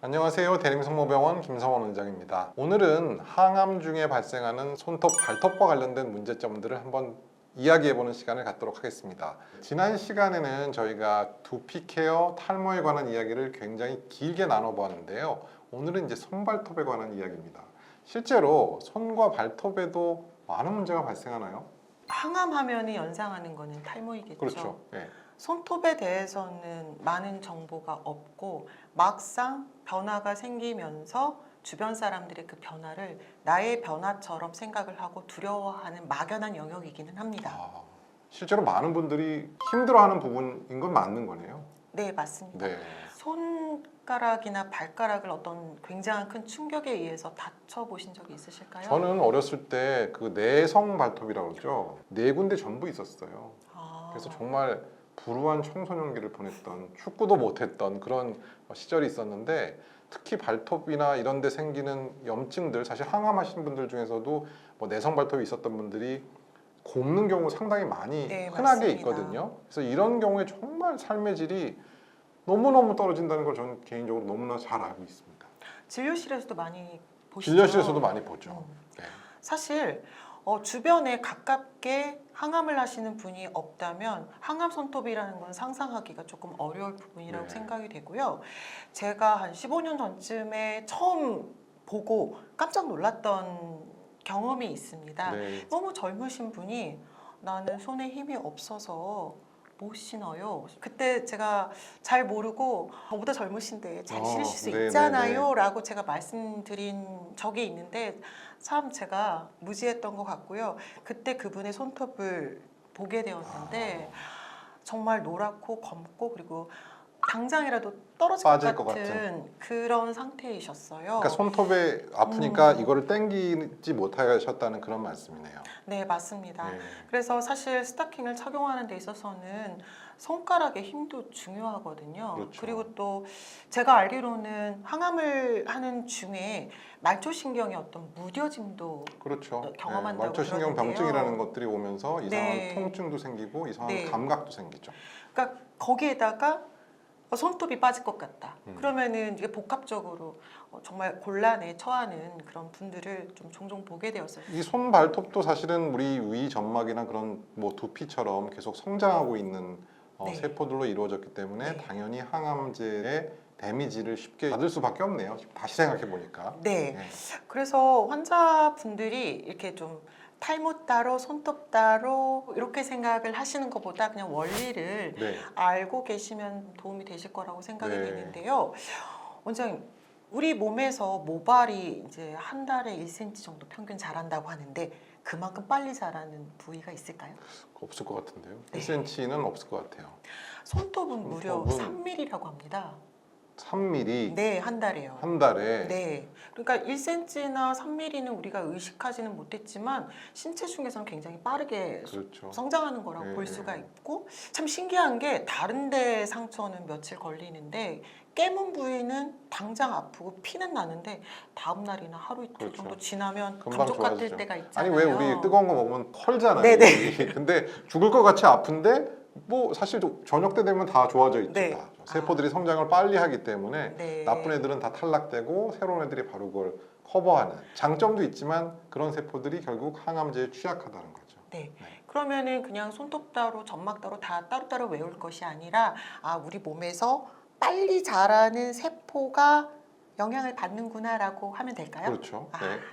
안녕하세요. 대림성모병원 김성원 원장입니다. 오늘은 항암 중에 발생하는 손톱, 발톱과 관련된 문제점들을 한번 이야기해보는 시간을 갖도록 하겠습니다. 지난 시간에는 저희가 두피 케어, 탈모에 관한 이야기를 굉장히 길게 나눠보았는데요. 오늘은 이제 손발톱에 관한 이야기입니다. 실제로 손과 발톱에도 많은 문제가 발생하나요? 항암하면 연상하는 거는 탈모이겠죠. 그렇죠. 네. 손톱에 대해서는 많은 정보가 없고 막상 변화가 생기면서 주변 사람들의 그 변화를 나의 변화처럼 생각을 하고 두려워하는 막연한 영역이기는 합니다. 실제로 많은 분들이 힘들어하는 부분인 건 맞는 거네요. 네, 맞습니다. 네. 손가락이나 발가락을 어떤 굉장한 큰 충격에 의해서 다쳐보신 적이 있으실까요? 저는 어렸을 때 그 내성 발톱이라고 그러죠. 네 군데 전부 있었어요. 그래서 정말 불우한 청소년기를 보냈던, 축구도 못했던 그런 시절이 있었는데, 특히 발톱이나 이런 데 생기는 염증들, 사실 항암하신 분들 중에서도 뭐 내성 발톱이 있었던 분들이 곱는 경우 상당히 많이 네, 흔하게 맞습니다. 있거든요. 그래서 이런 경우에 정말 삶의 질이 너무너무 떨어진다는 걸 저는 개인적으로 너무나 잘 알고 있습니다. 진료실에서도 많이 보시죠? 진료실에서도 많이 보죠. 네. 사실 주변에 가깝게 항암을 하시는 분이 없다면 항암 손톱이라는 건 상상하기가 조금 어려울 부분이라고 네. 생각이 되고요. 제가 한 15년 전쯤에 처음 보고 깜짝 놀랐던 경험이 있습니다. 네. 너무 젊으신 분이 나는 손에 힘이 없어서 못 신어요. 그때 제가 잘 모르고 저보다 젊으신데 잘 신으실 수 네, 있잖아요 네, 네. 라고 제가 말씀드린 적이 있는데 참 제가 무지했던 것 같고요. 그때 그분의 손톱을 보게 되었는데 정말 노랗고 검고 그리고 당장이라도 떨어질 빠질 것 것 같은 그런 상태이셨어요. 그러니까 손톱에 아프니까 이거를 당기지 못하셨다는 그런 말씀이네요. 네, 맞습니다. 네. 그래서 사실 스타킹을 착용하는 데 있어서는 손가락의 힘도 중요하거든요. 그렇죠. 그리고 또 제가 알기로는 항암을 하는 중에 말초신경의 어떤 무뎌짐도 그렇죠. 경험한다고 말초신경 그러는데요. 병증이라는 것들이 오면서 이상한 네. 통증도 생기고 이상한 네. 감각도 생기죠. 그러니까 거기에다가 손톱이 빠질 것 같다. 음. 그러면은 이게 복합적으로 정말 곤란에 처하는 그런 분들을 좀 종종 보게 되었어요. 이 손 발톱도 사실은 우리 위 점막이나 그런 뭐 두피처럼 계속 성장하고 있는 네. 세포들로 이루어졌기 때문에 네. 당연히 항암제의 데미지를 쉽게 받을 수밖에 없네요. 다시 생각해 보니까. 네. 그래서 환자분들이 이렇게 좀 탈모 따로 손톱 따로 이렇게 생각을 하시는 것보다 그냥 원리를 네. 알고 계시면 도움이 되실 거라고 생각이 네. 되는데요. 원장님, 우리 몸에서 모발이 이제 한 달에 1cm 정도 평균 자란다고 하는데 그만큼 빨리 자라는 부위가 있을까요? 없을 것 같은데요. 네. 1cm는 없을 것 같아요. 손톱은 무려 손톱은 3mm라고 합니다. 3mm 네, 한 달에요. 한 달에. 네, 그러니까 1cm나 3mm는 우리가 의식하지는 못했지만 신체 중에서는 굉장히 빠르게 그렇죠. 성장하는 거라고 네. 볼 수가 있고 참 신기한 게 다른 데 상처는 며칠 걸리는데 깨문 부위는 당장 아프고 피는 나는데 다음 날이나 하루 이틀 그렇죠. 정도 지나면 금방 감쪽 같을 좋아지죠. 때가 아니 있잖아요. 왜 우리 뜨거운 거 먹으면 털잖아요. 네네. 근데 죽을 것 같이 아픈데 뭐 사실 저녁 때 되면 다 좋아져 있죠. 네. 다. 세포들이 성장을 빨리 하기 때문에 네. 나쁜 애들은 다 탈락되고 새로운 애들이 바로 그걸 커버하는 장점도 있지만 그런 세포들이 결국 항암제에 취약하다는 거죠. 네. 그러면은 그냥 손톱 따로 점막 따로 다 따로따로 외울 것이 아니라 우리 몸에서 빨리 자라는 세포가 영향을 받는구나라고 하면 될까요? 그렇죠.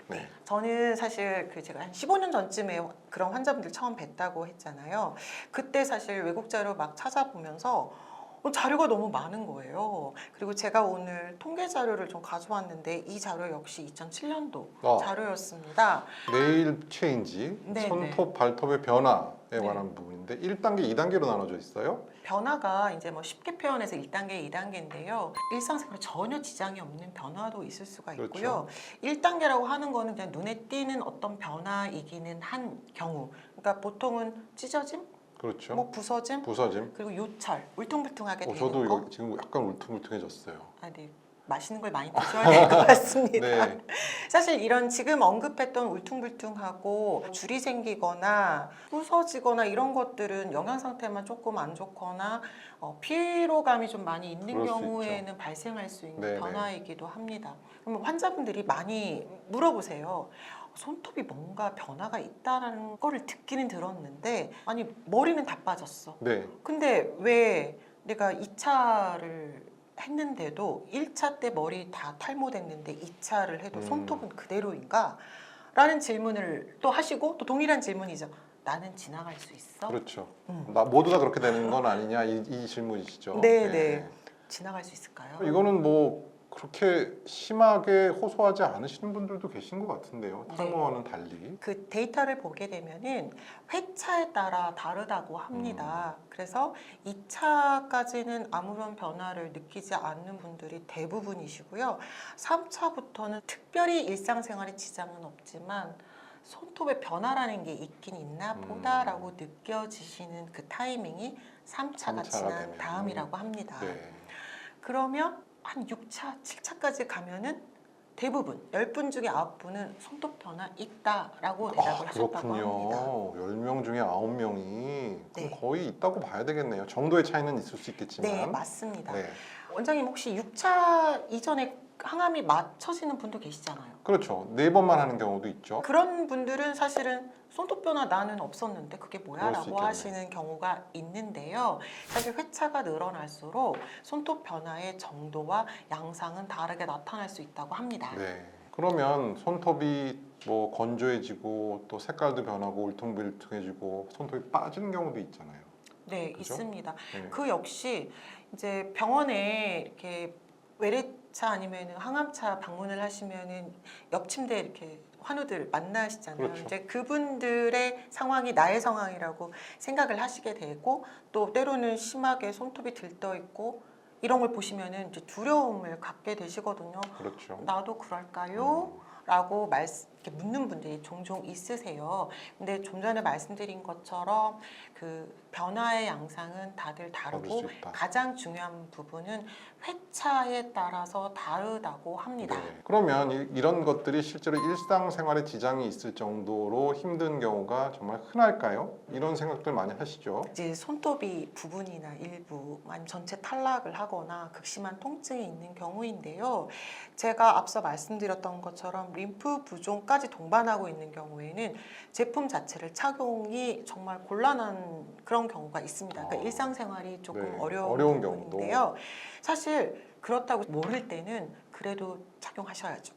네. 저는 사실 제가 한 15년 전쯤에 그런 환자분들 처음 뵀다고 했잖아요. 그때 사실 외국 자료 막 찾아보면서 자료가 너무 많은 거예요. 그리고 제가 오늘 통계 자료를 좀 가져왔는데 이 자료 역시 2007년도 자료였습니다. 네일 체인지, 네, 손톱, 발톱의 변화에 관한 부분인데 1단계, 2단계로 나눠져 있어요. 변화가 이제 뭐 쉽게 표현해서 1단계, 2단계인데요. 일상생활에 전혀 지장이 없는 변화도 있을 수가 있고요. 그렇죠. 1단계라고 하는 거는 그냥 눈에 띄는 어떤 변화이기는 한 경우. 그러니까 보통은 찢어짐, 그렇죠. 뭐 부서짐, 부서짐. 그리고 요철, 울퉁불퉁하게 되는 저도 거. 이거 지금 약간 울퉁불퉁해졌어요. 네. 맛있는 걸 많이 드셔야 될 것 같습니다. 네. 사실 이런 지금 언급했던 울퉁불퉁하고 줄이 생기거나 부서지거나 이런 것들은 영양 상태만 조금 안 좋거나 피로감이 좀 많이 있는 그럴 수 경우에는 발생할 수 있는 네네. 변화이기도 합니다. 그럼 환자분들이 많이 물어보세요. 손톱이 뭔가 변화가 있다는 거를 듣기는 들었는데 아니 머리는 다 빠졌어. 네. 근데 왜 내가 2차를 했는데도 1차 때 머리 다 탈모됐는데 2차를 해도 손톱은 그대로인가? 라는 질문을 또 하시고 또 동일한 질문이죠. 나는 지나갈 수 있어? 그렇죠. 음. 모두 다 그렇게 되는 건 아니냐 이 질문이시죠. 네. 지나갈 수 있을까요? 이거는 뭐 그렇게 심하게 호소하지 않으시는 분들도 계신 것 같은데요. 네. 탈모와는 달리. 그 데이터를 보게 되면은 회차에 따라 다르다고 합니다. 그래서 2차까지는 아무런 변화를 느끼지 않는 분들이 대부분이시고요. 3차부터는 특별히 일상생활에 지장은 없지만 손톱의 변화라는 게 있긴 있나 보다라고 느껴지시는 그 타이밍이 3차가 3차가 지난 되면. 다음이라고 합니다. 네. 그러면 한 6차, 7차까지 가면은 대부분 10분 중에 9분은 손톱 변화 있다라고 대답을 하셨다고 그렇군요. 합니다. 10명 중에 9명이 네. 거의 있다고 봐야 되겠네요. 정도의 차이는 있을 수 있겠지만. 네, 맞습니다. 네. 원장님 혹시 6차 이전에 항암이 맞춰지는 분도 계시잖아요. 그렇죠. 4번만 하는 경우도 있죠. 그런 분들은 사실은 손톱 변화 나는 없었는데 그게 뭐야? 그럴 수 라고 있겠네. 하시는 경우가 있는데요. 사실 회차가 늘어날수록 손톱 변화의 정도와 양상은 다르게 나타날 수 있다고 합니다. 네. 그러면 손톱이 뭐 건조해지고 또 색깔도 변하고 울퉁불퉁해지고 손톱이 빠지는 경우도 있잖아요. 네, 그죠? 있습니다. 네. 그 역시 이제 병원에 이렇게 외래차 아니면 항암차 방문을 하시면은 옆 침대에 이렇게 환우들 만나시잖아요. 그렇죠. 이제 그분들의 상황이 나의 상황이라고 생각을 하시게 되고 또 때로는 심하게 손톱이 들떠 있고 이런 걸 보시면은 이제 두려움을 갖게 되시거든요. 그렇죠. 나도 그럴까요? 라고 이렇게 묻는 분들이 종종 있으세요. 근데 좀 전에 말씀드린 것처럼 그 변화의 양상은 다들 다를 다르고 수 있다. 가장 중요한 부분은 회차에 따라서 다르다고 합니다. 네. 그러면 이런 것들이 실제로 일상생활에 지장이 있을 정도로 힘든 경우가 정말 흔할까요? 이런 생각들 많이 하시죠? 이제 손톱이 부분이나 일부 아니면 전체 탈락을 하거나 극심한 통증이 있는 경우인데요. 제가 앞서 말씀드렸던 것처럼 림프 부종까지 동반하고 있는 경우에는 제품 자체를 착용이 정말 곤란한 그런 경우가 있습니다. 그러니까 일상생활이 조금 네, 어려운 어려운 부분인데요. 사실 그렇다고 모를 때는 그래도 착용하셔야죠.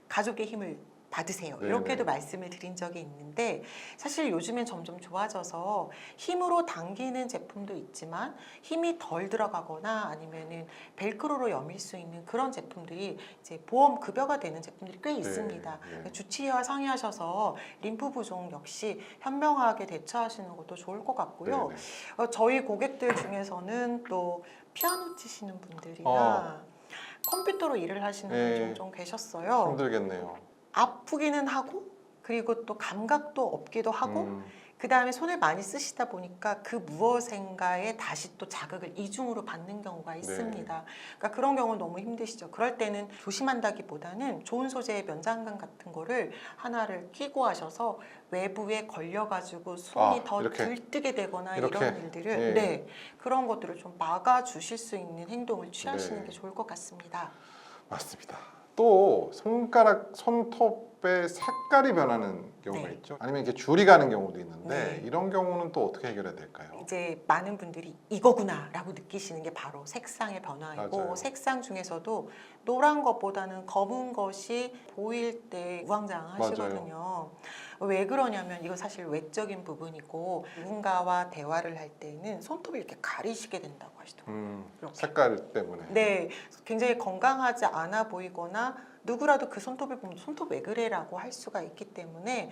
가족의 힘을 받으세요. 네네. 이렇게도 말씀을 드린 적이 있는데 사실 요즘엔 점점 좋아져서 힘으로 당기는 제품도 있지만 힘이 덜 들어가거나 아니면은 벨크로로 여밀 수 있는 그런 제품들이 이제 보험 급여가 되는 제품들이 꽤 있습니다. 네. 주치의와 상의하셔서 림프 부종 역시 현명하게 대처하시는 것도 좋을 것 같고요. 네네. 저희 고객들 중에서는 또 피아노 치시는 분들이나 컴퓨터로 일을 하시는 분 네. 종종 계셨어요. 힘들겠네요. 아프기는 하고 그리고 또 감각도 없기도 하고 그 다음에 손을 많이 쓰시다 보니까 그 무엇인가에 다시 또 자극을 이중으로 받는 경우가 있습니다. 그러니까 그런 경우는 너무 힘드시죠. 그럴 때는 조심한다기보다는 좋은 소재의 면장갑 같은 거를 하나를 끼고 하셔서 외부에 걸려가지고 손이 더 이렇게. 들뜨게 되거나 이렇게. 이런 일들을 네. 그런 것들을 좀 막아주실 수 있는 행동을 취하시는 네. 게 좋을 것 같습니다. 맞습니다. 또 손톱의 색깔이 변하는 경우가 네. 있죠. 아니면 이렇게 줄이 가는 경우도 있는데 네. 이런 경우는 또 어떻게 해결해야 될까요? 이제 많은 분들이 이거구나라고 느끼시는 게 바로 색상의 변화이고 맞아요. 색상 중에서도 노란 것보다는 검은 것이 보일 때 우왕좌왕하시거든요. 왜 그러냐면 이거 사실 외적인 부분이고 누군가와 대화를 할 때는 손톱을 이렇게 가리시게 된다고 하시더라고요. 이렇게. 색깔 때문에. 네, 굉장히 건강하지 않아 보이거나 누구라도 그 손톱을 보면 손톱 왜 그래라고 할 수가 있기 때문에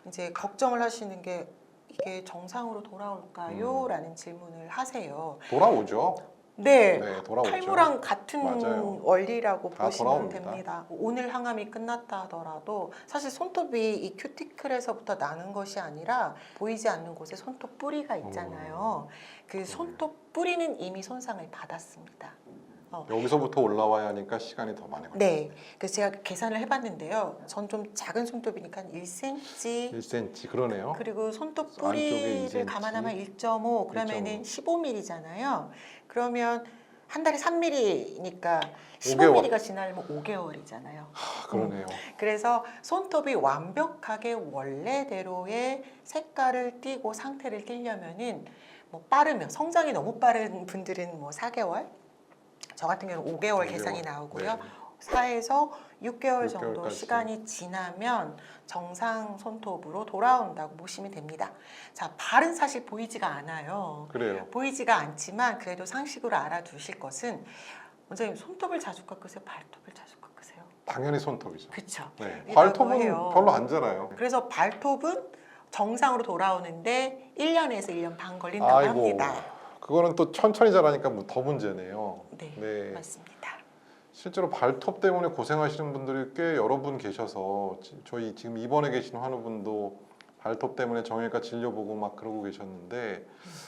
이제 걱정을 하시는 게 이게 정상으로 돌아올까요? 라는 질문을 하세요. 돌아오죠. 네, 네, 돌아오죠. 탈모랑 같은 맞아요. 원리라고 다 보시면 돌아옵니다. 됩니다. 오늘 항암이 끝났다 하더라도 사실 손톱이 이 큐티클에서부터 나는 것이 아니라 보이지 않는 곳에 손톱 뿌리가 있잖아요. 그 손톱 뿌리는 이미 손상을 받았습니다. 여기서부터 올라와야 하니까 시간이 더 많이 걸려요. 네, 그래서 제가 계산을 해봤는데요. 전 좀 작은 손톱이니까 1cm 1cm 그러네요. 그리고 손톱 안쪽에 뿌리를 2cm, 감안하면 1.5 그러면은 15mm잖아요. 그러면 한 달에 3mm니까 15mm가 지나면 5개월이잖아요. 그러네요. 그래서 손톱이 완벽하게 원래대로의 색깔을 띠고 상태를 띠려면은 뭐 빠르면 성장이 너무 빠른 분들은 뭐 4개월, 저 같은 경우는 5개월 계산이 나오고요. 네. 4에서 6개월 정도 6개월까지. 시간이 지나면 정상 손톱으로 돌아온다고 보시면 됩니다. 자, 발은 사실 보이지가 않아요. 그래요. 보이지가 않지만 그래도 상식으로 알아두실 것은 원장님 손톱을 자주 깎으세요? 발톱을 자주 깎으세요? 당연히 손톱이죠. 그쵸? 네. 이라고 발톱은 해요. 별로 안 자라요. 그래서 발톱은 정상으로 돌아오는데 1년에서 1년 반 걸린다고 아이고, 합니다. 그거는 또 천천히 자라니까 더 문제네요. 네, 네. 맞습니다. 실제로 발톱 때문에 고생하시는 분들이 꽤 여러 분 계셔서 저희 지금 입원해 계신 환우분도 발톱 때문에 정형외과 진료 보고 막 그러고 계셨는데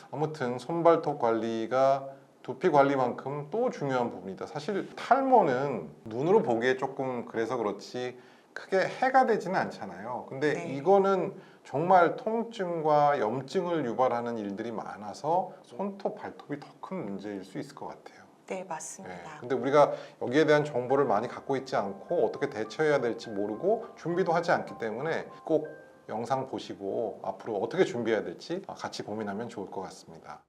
아무튼 손발톱 관리가 두피 관리만큼 또 중요한 부분이다. 사실 탈모는 눈으로 보기에 조금 그래서 그렇지 크게 해가 되지는 않잖아요. 근데 네. 이거는 정말 통증과 염증을 유발하는 일들이 많아서 손톱, 발톱이 더 큰 문제일 수 있을 것 같아요. 네, 네. 맞습니다. 근데 우리가 여기에 대한 정보를 많이 갖고 있지 않고 어떻게 대처해야 될지 모르고 준비도 하지 않기 때문에 꼭 영상 보시고 앞으로 어떻게 준비해야 될지 같이 고민하면 좋을 것 같습니다.